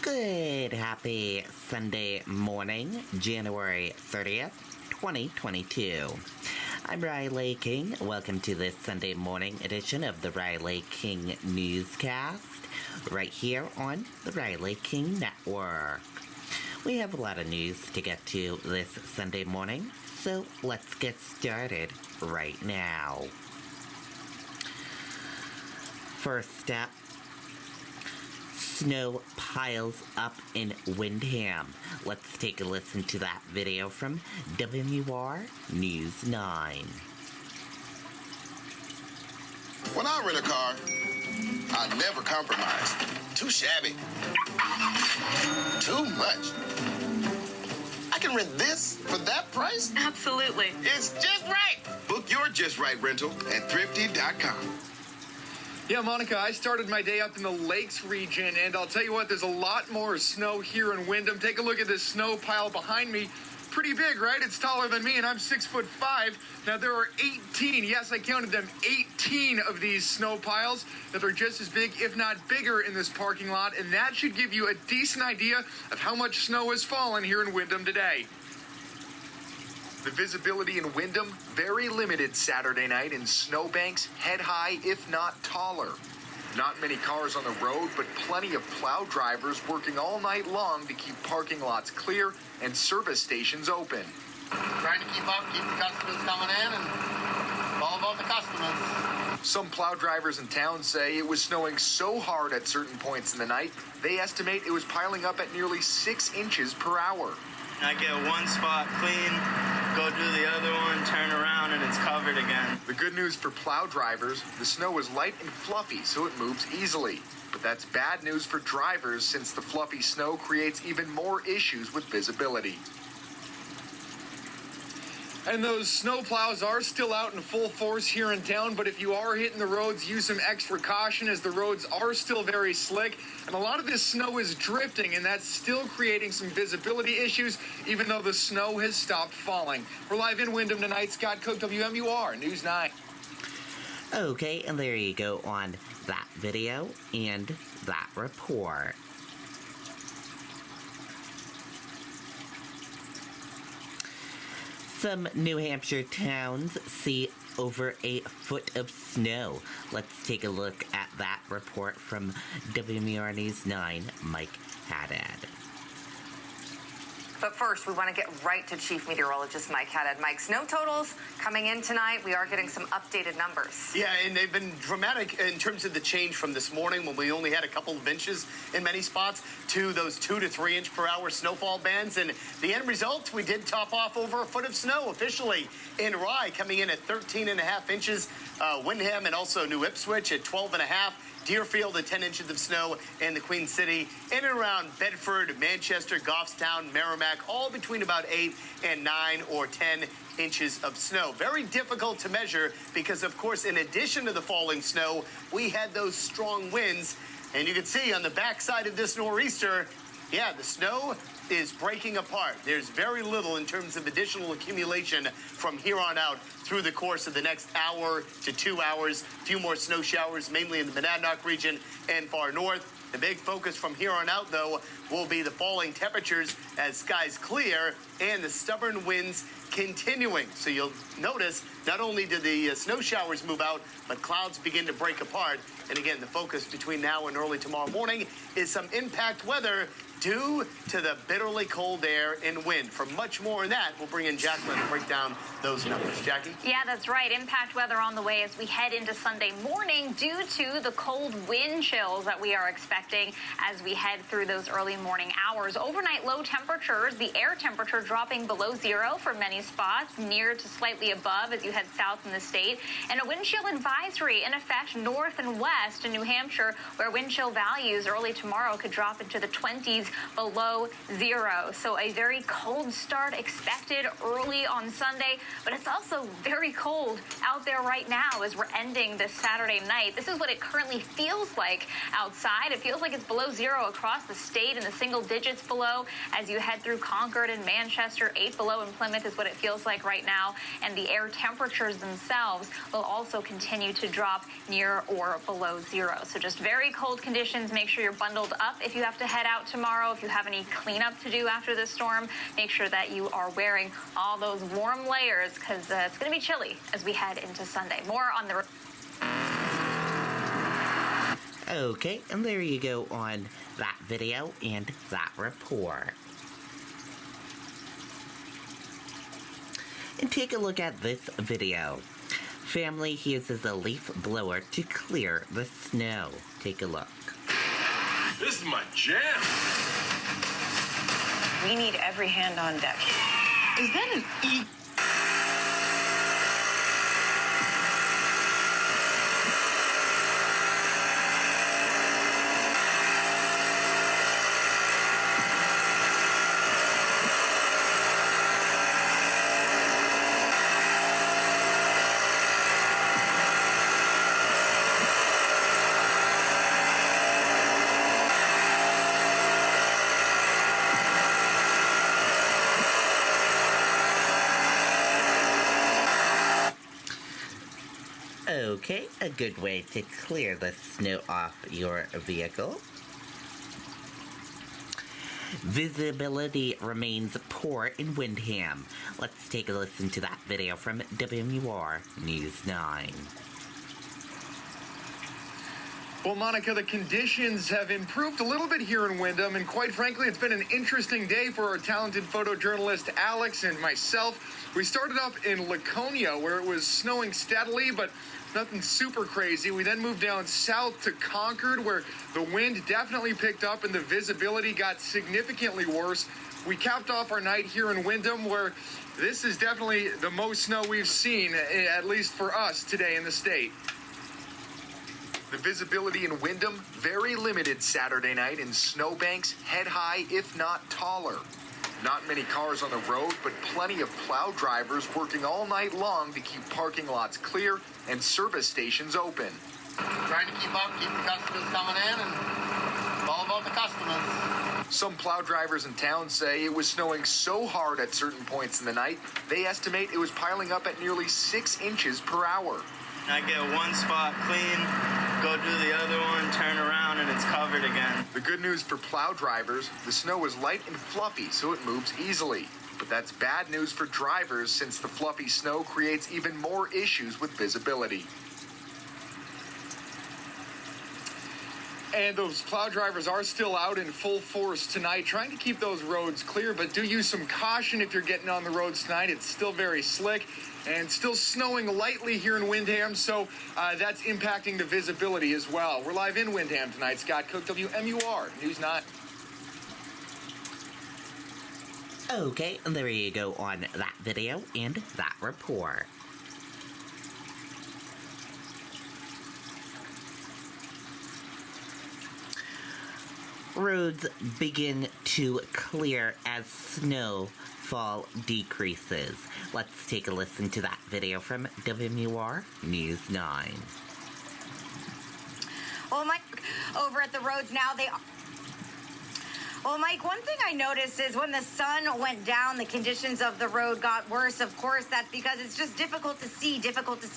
Good, happy Sunday morning, January 30th, 2022. I'm Riley King. Welcome to this Sunday morning edition of the Riley King Newscast, right here on the Riley King Network. We have a lot of news to get to this Sunday morning, so let's get started right now. First up, snow piles up in Windham. Let's take a listen to that video from WMUR News 9. When I rent a car, I never compromise. Too shabby. Too much. I can rent this for that price? Absolutely. It's just right. Book your Just Right rental at thrifty.com. Yeah, Monica, I started my day up in the Lakes region, and I'll tell you what, there's a lot more snow here in Windham. Take a look at this snow pile behind me. Pretty big, right? It's taller than me, and I'm 6'5". Now, there are 18, yes, I counted them, 18 of these snow piles that are just as big, if not bigger, in this parking lot, and that should give you a decent idea of how much snow has fallen here in Windham today. The visibility in Windham, very limited Saturday night, and snowbanks head high, if not taller. Not many cars on the road, but plenty of plow drivers working all night long to keep parking lots clear and service stations open. Trying to keep up, keep the customers coming in, and it's all about the customers. Some plow drivers in town say it was snowing so hard at certain points in the night, they estimate it was piling up at nearly 6 inches per hour. I get one spot clean, go do the other one, turn around, and it's covered again. The good news for plow drivers, the snow is light and fluffy, so it moves easily. But that's bad news for drivers, since the fluffy snow creates even more issues with visibility. And those snow plows are still out in full force here in town, but if you are hitting the roads, use some extra caution, as the roads are still very slick. And a lot of this snow is drifting, and that's still creating some visibility issues, even though the snow has stopped falling. We're live in Windham tonight. Scott Cook, WMUR News 9. Okay, and there you go on that video and that report. Some New Hampshire towns see over a foot of snow. Let's take a look at that report from WMUR News 9, Mike Haddad. But first, we want to get right to Chief Meteorologist Mike Haddad. Mike, snow totals coming in tonight. We are getting some updated numbers. Yeah, and they've been dramatic in terms of the change from this morning, when we only had a couple of inches in many spots, to those 2 to 3 inch per hour snowfall bands. And the end result, we did top off over a foot of snow officially in Rye, coming in at 13.5 inches. Windham and also New Ipswich at 12.5. Deerfield at 10 inches of snow, in the Queen City, in and around Bedford, Manchester, Goffstown, Merrimack, all between about 8 and 9 or 10 inches of snow. Very difficult to measure because, of course, in addition to the falling snow, we had those strong winds. And you can see on the backside of this nor'easter, yeah, the snow is breaking apart. There's very little in terms of additional accumulation from here on out through the course of the next hour to 2 hours. A few more snow showers, mainly in the Monadnock region and far north. The big focus from here on out, though, will be the falling temperatures as skies clear and the stubborn winds continuing. So you'll notice not only do the snow showers move out, but clouds begin to break apart. And again, the focus between now and early tomorrow morning is some impact weather due to the bitterly cold air and wind. For much more on that, we'll bring in Jacqueline to break down those numbers. Jackie? Yeah, that's right. Impact weather on the way as we head into Sunday morning due to the cold wind chills that we are expecting as we head through those early morning hours. Overnight low temperatures, the air temperature dropping below zero for many spots, near to slightly above as you head south in the state. And a wind chill advisory in effect north and west in New Hampshire, where wind chill values early tomorrow could drop into the 20s below zero. So a very cold start expected early on Sunday, but it's also very cold out there right now as we're ending this Saturday night. This is what it currently feels like outside. It feels like it's below zero across the state, in the single digits below as you head through Concord and Manchester. 8 below in Plymouth is what it feels like right now. And the air temperatures themselves will also continue to drop near or below below zero. So just very cold conditions. Make sure you're bundled up if you have to head out tomorrow. If you have any cleanup to do after this storm, make sure that you are wearing all those warm layers because it's going to be chilly as we head into Sunday. More on the... Okay, and there you go on that video and that report. And take a look at this video. Family uses a leaf blower to clear the snow. Take a look. This is my jam. We need every hand on deck. Is that an E? Okay, a good way to clear the snow off your vehicle. Visibility remains poor in Windham. Let's take a listen to that video from WMUR News 9. Well, Monica, the conditions have improved a little bit here in Windham, and quite frankly, it's been an interesting day for our talented photojournalist Alex and myself. We started up in Laconia, where it was snowing steadily, but nothing super crazy. We then moved down south to Concord, where the wind definitely picked up and the visibility got significantly worse. We capped off our night here in Windham, where this is definitely the most snow we've seen, at least for us today in the state. The visibility in Windham, very limited Saturday night, and snowbanks head high, if not taller. Not many cars on the road, but plenty of plow drivers working all night long to keep parking lots clear and service stations open. Trying to keep up, keep the customers coming in, and it's all about the customers. Some plow drivers in town say it was snowing so hard at certain points in the night, they estimate it was piling up at nearly 6 inches per hour. I get one spot clean, go do the other one, turn around, and it's covered again. The good news for plow drivers, the snow is light and fluffy, so it moves easily. But that's bad news for drivers, since the fluffy snow creates even more issues with visibility. And those plow drivers are still out in full force tonight, trying to keep those roads clear, but do use some caution if you're getting on the roads tonight. It's still very slick and still snowing lightly here in Windham, so that's impacting the visibility as well. We're live in Windham tonight. Scott Cook, WMUR News 9. Okay, and there you go on that video and that report. Roads begin to clear as snowfall decreases. Let's take a listen to that video from WMUR News 9. Well, Mike, over at the roads now, Well, Mike, one thing I noticed is when the sun went down, the conditions of the road got worse. Of course, that's because it's just difficult to see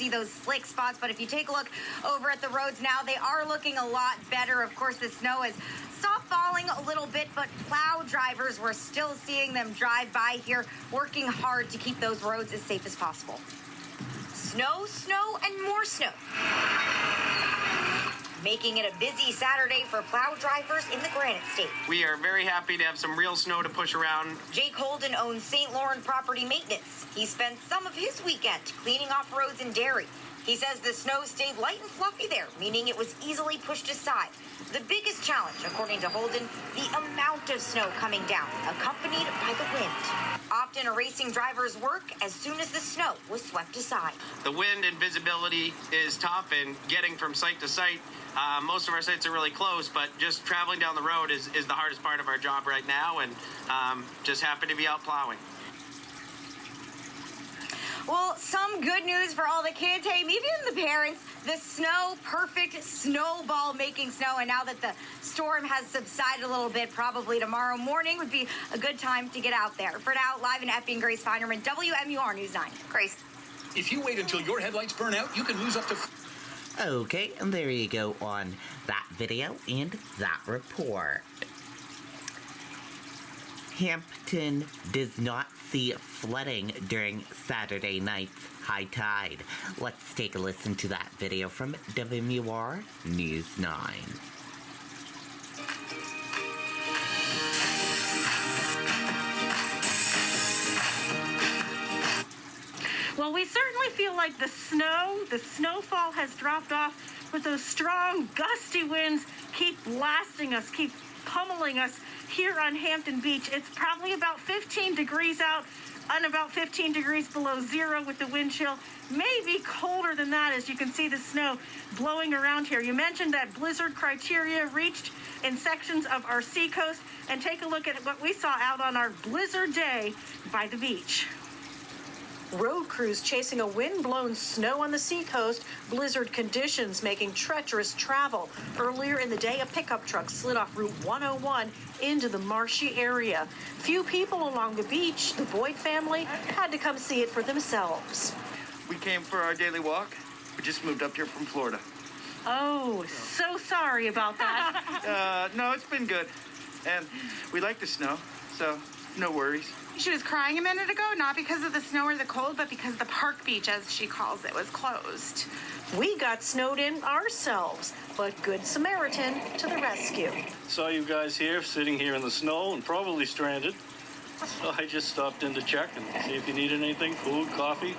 those slick spots. But if you take a look over at the roads now, they are looking a lot better. Of course, the snow has stopped falling a little bit, but plow drivers, we're still seeing them drive by here, working hard to keep those roads as safe as possible. Snow, snow, and more snow. Making it a busy Saturday for plow drivers in the Granite State. We are very happy to have some real snow to push around. Jake Holden owns St. Laurent Property Maintenance. He spent some of his weekend cleaning off roads in Derry. He says the snow stayed light and fluffy there, meaning it was easily pushed aside. The biggest challenge, according to Holden, the amount of snow coming down, accompanied by the wind. Often erasing drivers' work as soon as the snow was swept aside. The wind and visibility is tough, and getting from site to site, most of our sites are really close, but just traveling down the road is the hardest part of our job right now, and just happy to be out plowing. Well, some good news for all the kids. Hey, maybe even the parents. The snow, perfect snowball making snow. And now that the storm has subsided a little bit, probably tomorrow morning would be a good time to get out there. For now, live in Epping, Grace Feinerman, WMUR News 9. Grace. If you wait until your headlights burn out, you can lose up to... Okay, and there you go on that video and that report. Hampton does not see flooding during Saturday night's high tide. Let's take a listen to that video from WMUR News 9. Well, we certainly feel like the snowfall has dropped off, but those strong, gusty winds keep blasting us, keep pummeling us here on Hampton Beach. It's probably about 15 degrees out and about 15 degrees below zero with the wind chill. Maybe colder than that, as you can see the snow blowing around here. You mentioned that blizzard criteria reached in sections of our seacoast, and take a look at what we saw out on our blizzard day by the beach. Road crews chasing a wind-blown snow on the seacoast, blizzard conditions making treacherous travel. Earlier in the day, a pickup truck slid off Route 101 into the marshy area. Few people along the beach, the Boyd family, had to come see it for themselves. We came for our daily walk. We just moved up here from Florida. Oh, so sorry about that. No, it's been good. And we like the snow, so no worries. She was crying a minute ago, not because of the snow or the cold, but because the park beach, as she calls it, was closed. We got snowed in ourselves, but Good Samaritan to the rescue. Saw you guys here, sitting here in the snow and probably stranded. So I just stopped in to check and see if you need anything, food, coffee.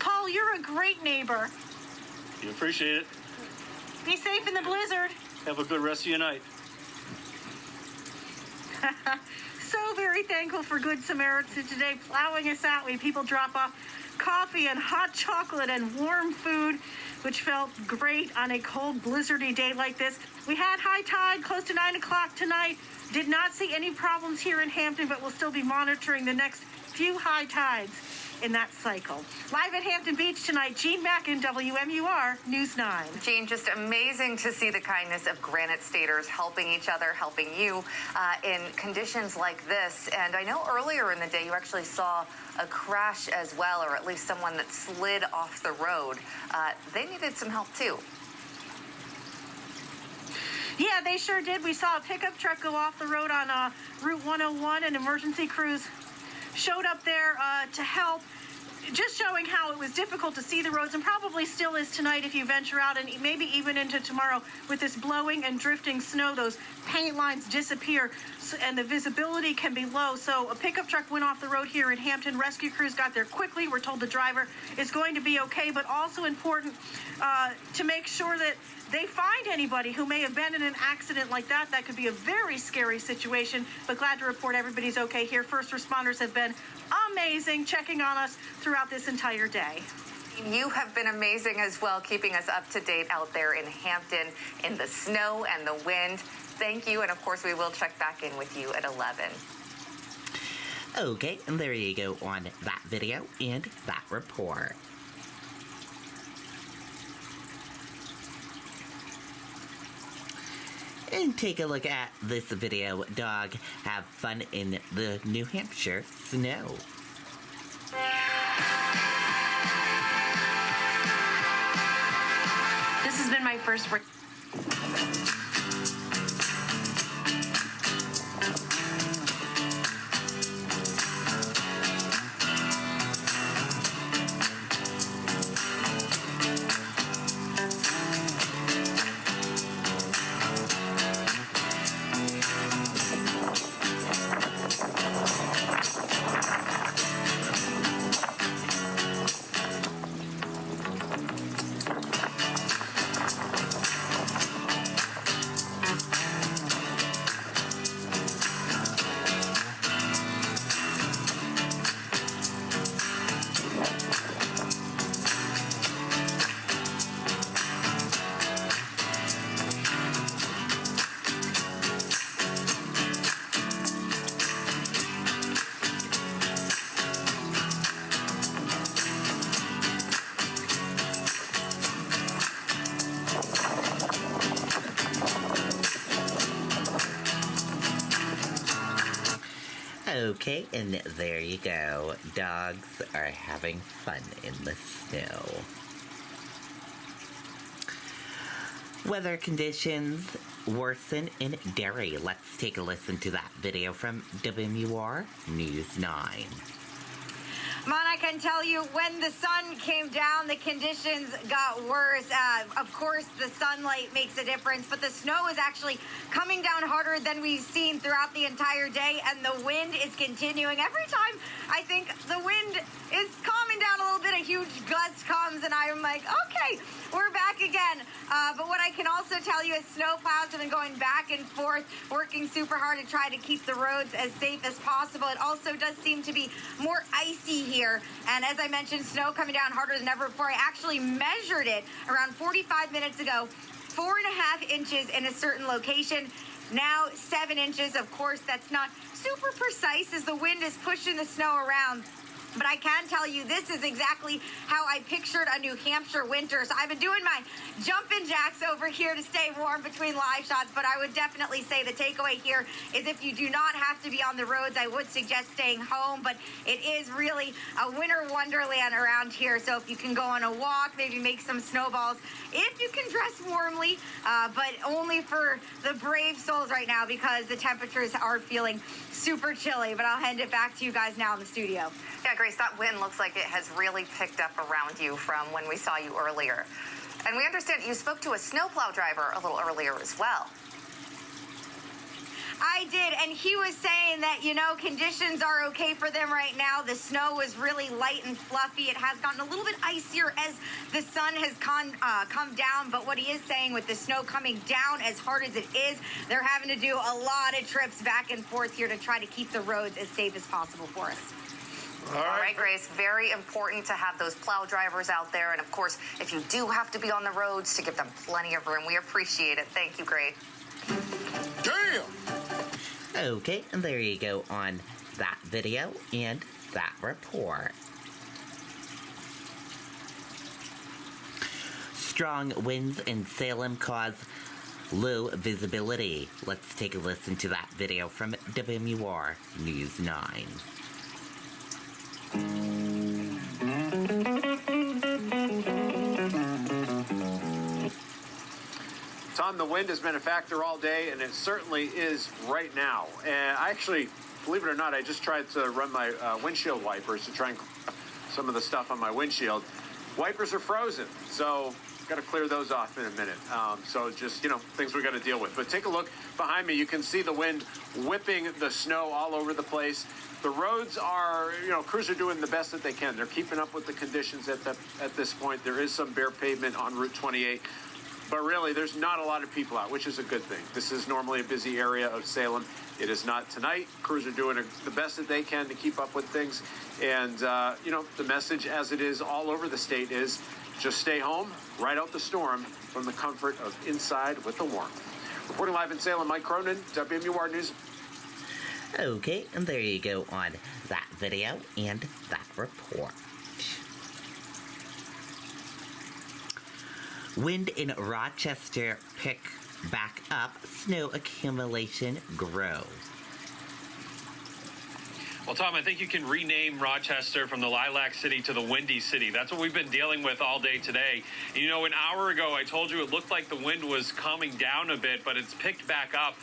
Paul, you're a great neighbor. You appreciate it. Be safe in the blizzard. Have a good rest of your night. So very thankful for Good Samaritan today, plowing us out. We had people drop off coffee and hot chocolate and warm food, which felt great on a cold, blizzardy day like this. We had high tide close to 9 o'clock tonight. Did not see any problems here in Hampton, but we'll still be monitoring the next few high tides in that cycle. Live at Hampton Beach tonight, Jean Mackin, WMUR News 9. Jean, just amazing to see the kindness of Granite Staters helping each other, helping you in conditions like this. And I know earlier in the day you actually saw a crash as well, or at least someone that slid off the road. They needed some help too. Yeah, they sure did. We saw a pickup truck go off the road on Route 101, and emergency crews showed up there to help, just showing how it was difficult to see the roads, and probably still is tonight if you venture out, and maybe even into tomorrow with this blowing and drifting snow. Those paint lines disappear and the visibility can be low. So a pickup truck went off the road here in Hampton. Rescue crews got there quickly. We're told the driver is going to be okay, but also important to make sure that they find anybody who may have been in an accident like that. That could be a very scary situation, but glad to report everybody's okay here. First responders have been amazing, checking on us throughout this entire day. You have been amazing as well, keeping us up to date out there in Hampton in the snow and the wind. Thank you, and of course we will check back in with you at 11. Okay, and there you go on that video and that report. And take a look at this video. Dog have fun in the New Hampshire snow. This has been my first break. Okay, and there you go. Dogs are having fun in the snow. Weather conditions worsen in Derry. Let's take a listen to that video from WMUR News 9. I can tell you when the sun came down, the conditions got worse. Of course, the sunlight makes a difference, but the snow is actually coming down harder than we've seen throughout the entire day, and the wind is continuing. Every time I think the wind is calming down a little bit, a huge gust comes, and I'm like, okay, we're back again. But what I can also tell you is snow plows have been going back and forth, working super hard to try to keep the roads as safe as possible. It also does seem to be more icy here. And as I mentioned, snow coming down harder than ever before. I actually measured it around 45 minutes ago, 4.5 inches in a certain location. Now 7 inches. Of course, that's not super precise as the wind is pushing the snow around. But I can tell you this is exactly how I pictured a New Hampshire winter. So I've been doing my jumping jacks over here to stay warm between live shots. But I would definitely say the takeaway here is if you do not have to be on the roads, I would suggest staying home. But it is really a winter wonderland around here. So if you can go on a walk, maybe make some snowballs, if you can dress warmly, but only for the brave souls right now because the temperatures are feeling super chilly. But I'll hand it back to you guys now in the studio. Yeah, Grace, that wind looks like it has really picked up around you from when we saw you earlier. And we understand you spoke to a snowplow driver a little earlier as well. I did, and he was saying that, you know, conditions are okay for them right now. The snow was really light and fluffy. It has gotten a little bit icier as the sun has come down, but what he is saying with the snow coming down as hard as it is, they're having to do a lot of trips back and forth here to try to keep the roads as safe as possible for us. All right, Grace, very important to have those plow drivers out there. And of course, if you do have to be on the roads, to give them plenty of room. We appreciate it. Thank you, Grace. Damn! Okay, and there you go on that video and that report. Strong winds in Salem cause low visibility. Let's take a listen to that video from WMUR News 9. Tom, the wind has been a factor all day, and it certainly is right now. And I actually, believe it or not, I just tried to run my windshield wipers to try and clean some of the stuff on my windshield. Wipers are frozen, so got to clear those off in a minute. So just, you know, things we got to deal with. But take a look behind me. You can see the wind whipping the snow all over the place. The roads are, you know, crews are doing the best that they can. They're keeping up with the conditions at this point. There is some bare pavement on Route 28. But really, there's not a lot of people out, which is a good thing. This is normally a busy area of Salem. It is not tonight. Crews are doing the best that they can to keep up with things. And, you know, the message as it is all over the state is just stay home, ride out the storm from the comfort of inside with the warmth. Reporting live in Salem, Mike Cronin, WMUR News. Okay, and there you go on that video and that report. Wind in Rochester pick back up, snow accumulation grows. Well, Tom, I think you can rename Rochester from the Lilac City to the Windy City. That's what we've been dealing with all day today. And, you know, an hour ago, I told you it looked like the wind was calming down a bit, but it's picked back up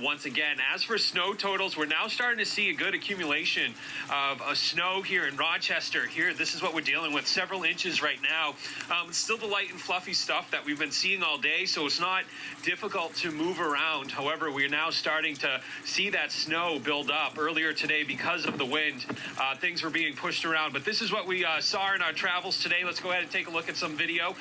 once again. As for snow totals, we're now starting to see a good accumulation of snow here in Rochester. Here, this is what we're dealing with, several inches right now. It's still the light and fluffy stuff that we've been seeing all day, so it's not difficult to move around. However, we're now starting to see that snow build up. Earlier today, because of the wind, things were being pushed around. But this is what we saw in our travels today. Let's go ahead and take a look at some video.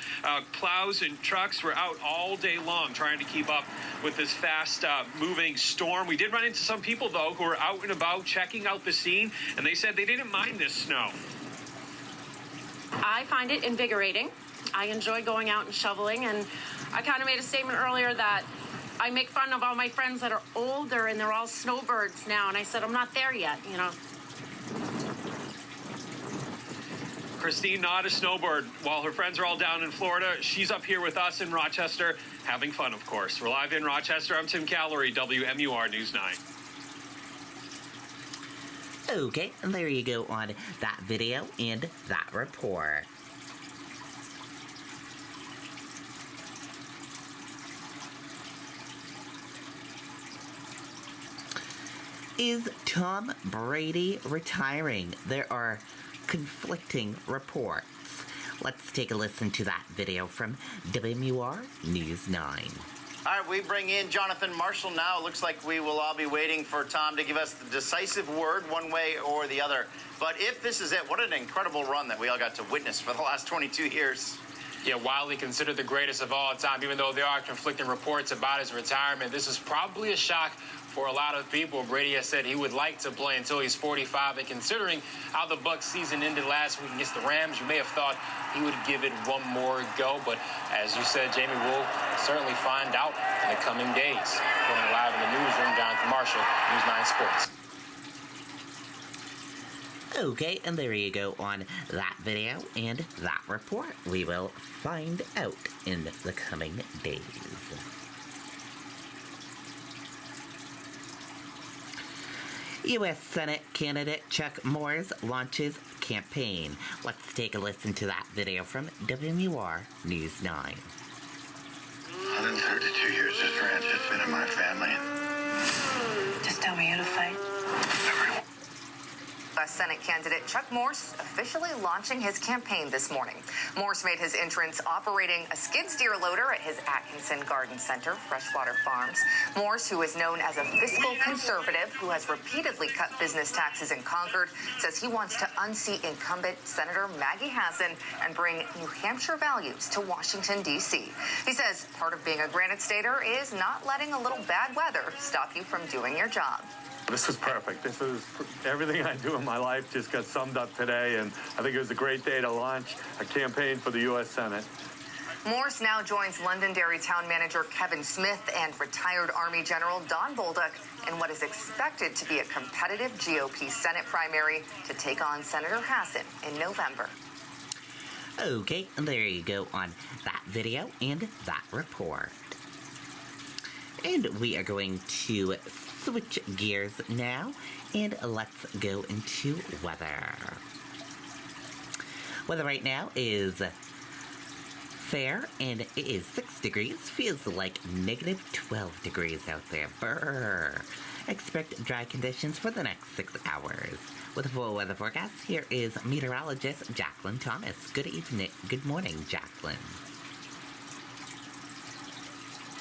Plows and trucks were out all day long trying to keep up with this fast moving storm. We did run into some people, though, who were out and about checking out the scene, and they said they didn't mind this snow. I find it invigorating. I enjoy going out and shoveling, and I kind of made a statement earlier that I make fun of all my friends that are older and they're all snowbirds now, and I said, I'm not there yet, you know. Christine, not a snowbird. While her friends are all down in Florida, she's up here with us in Rochester, having fun, of course. We're live in Rochester. I'm Tim Callery, WMUR News 9. Okay, and there you go on that video and that report. Is Tom Brady retiring? There are conflicting reports. Let's take a listen to that video from WMUR News 9. All right, we bring in Jonathan Marshall now. It looks like we will all be waiting for Tom to give us the decisive word one way or the other. But if this is it, what an incredible run that we all got to witness for the last 22 years. Yeah, widely considered the greatest of all time, even though there are conflicting reports about his retirement. This is probably a shock for a lot of people. Brady has said he would like to play until he's 45, and considering how the Bucs season ended last week against the Rams, you may have thought he would give it one more go. But as you said, Jamie, we'll certainly find out in the coming days. Reporting live in the newsroom, Jonathan Marshall, News 9 Sports. Okay, and there you go on that video and that report. We will find out in the coming days. U.S. Senate candidate Chuck Moore's launches campaign. Let's take a listen to that video from WMUR News 9. 132 years this ranch has been in my family. Just tell me who to fight. Senate candidate Chuck Morse officially launching his campaign this morning. Morse made his entrance operating a skid steer loader at his Atkinson Garden Center, Freshwater Farms. Morse, who is known as a fiscal conservative who has repeatedly cut business taxes in Concord, says he wants to unseat incumbent Senator Maggie Hassan and bring New Hampshire values to Washington, D.C. He says part of being a Granite Stater is not letting a little bad weather stop you from doing your job. This is perfect. This is everything I do in my life just got summed up today, and I think it was a great day to launch a campaign for the U.S. Senate. Morse now joins Londonderry Town Manager Kevin Smith and retired Army General Don Bolduc in what is expected to be a competitive GOP Senate primary to take on Senator Hassan in November. Okay, and there you go on that video and that report. And we are going to switch gears now, and let's go into weather. Weather right now is fair, and it is 6 degrees. Feels like negative 12 degrees out there. Brr. Expect dry conditions for the next 6 hours. With a full weather forecast, here is meteorologist Jacqueline Thomas. Good evening. Good morning, Jacqueline.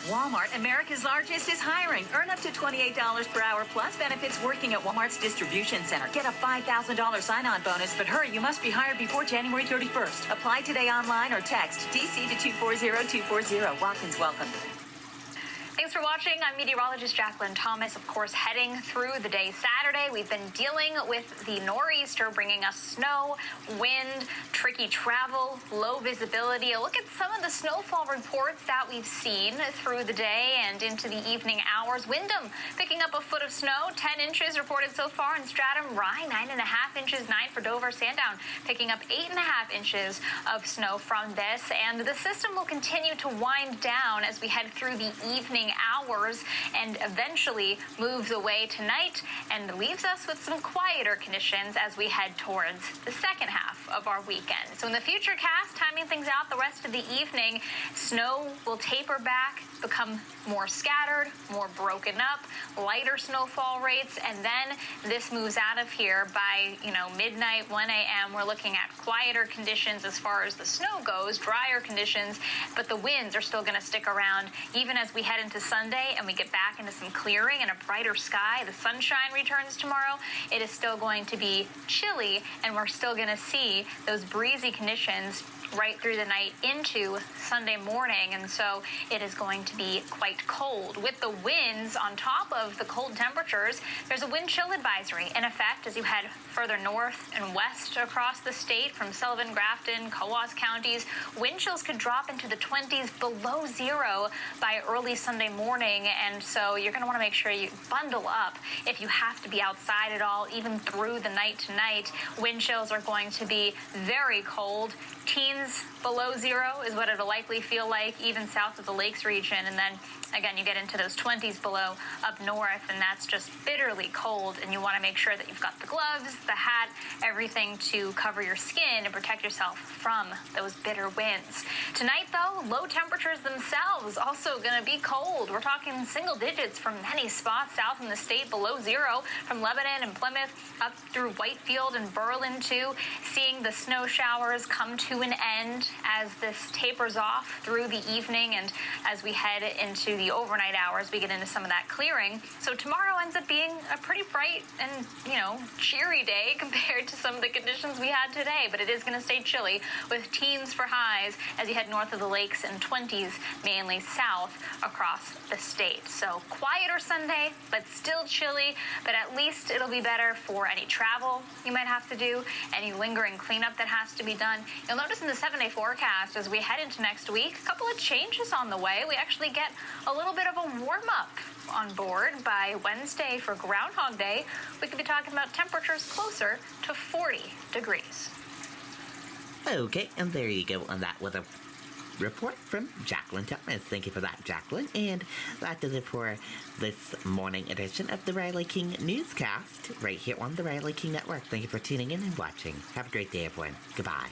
Walmart, America's largest, is hiring. Earn up to $28 per hour plus benefits working at Walmart's distribution center. Get a $5,000 sign-on bonus, but hurry, you must be hired before January 31st. Apply today online or text DC to 240-240. Walk-ins welcome. Thanks for watching. I'm meteorologist Jacqueline Thomas. Of course, heading through the day Saturday, we've been dealing with the nor'easter bringing us snow, wind, tricky travel, low visibility. A look at some of the snowfall reports that we've seen through the day and into the evening hours. Wyndham picking up a foot of snow, 10 inches reported so far in Stratham. Rye, 9.5 inches, 9 for Dover. Sandown picking up 8.5 inches of snow from this. And the system will continue to wind down as we head through the evening hours and eventually moves away tonight and leaves us with some quieter conditions as we head towards the second half of our weekend. So in the future cast, timing things out the rest of the evening, snow will taper back, become more scattered, more broken up, lighter snowfall rates, and then this moves out of here by, midnight, 1 a.m. We're looking at quieter conditions as far as the snow goes, drier conditions, but the winds are still going to stick around even as we head into Sunday and we get back into some clearing and a brighter sky. The sunshine returns tomorrow. It is still going to be chilly, and we're still going to see those breezy conditions right through the night into Sunday morning, and so it is going to be quite cold. With the winds on top of the cold temperatures, there's a wind chill advisory in effect as you head further north and west across the state from Sullivan, Grafton, Coos counties. Wind chills could drop into the 20s below zero by early Sunday morning, and so you're going to want to make sure you bundle up if you have to be outside at all, even through the night tonight. Wind chills are going to be very cold. Teens 10s below zero is what it'll likely feel like, even south of the Lakes region. And then, again, you get into those 20s below up north, and that's just bitterly cold. And you want to make sure that you've got the gloves, the hat, everything to cover your skin and protect yourself from those bitter winds. Tonight, though, low temperatures themselves also going to be cold. We're talking single digits from many spots south in the state, below zero, from Lebanon and Plymouth up through Whitefield and Berlin, too. Seeing the snow showers come to an end as this tapers off through the evening, and as we head into the overnight hours, we get into some of that clearing. So tomorrow ends up being a pretty bright and, cheery day compared to some of the conditions we had today, but it is going to stay chilly with teens for highs as you head north of the lakes and 20s mainly south across the state. So quieter Sunday, but still chilly, but at least it'll be better for any travel you might have to do, any lingering cleanup that has to be done. You'll notice in the 7-day forecast as we head into next week, a couple of changes on the way. We actually get a little bit of a warm-up on board by Wednesday for Groundhog Day. We could be talking about temperatures closer to 40 degrees. Okay, and there you go on that with a report from Jacqueline Thomas. Thank you for that, Jacqueline. And that does it for this morning edition of the Riley King Newscast right here on the Riley King Network. Thank you for tuning in and watching. Have a great day, everyone. Goodbye.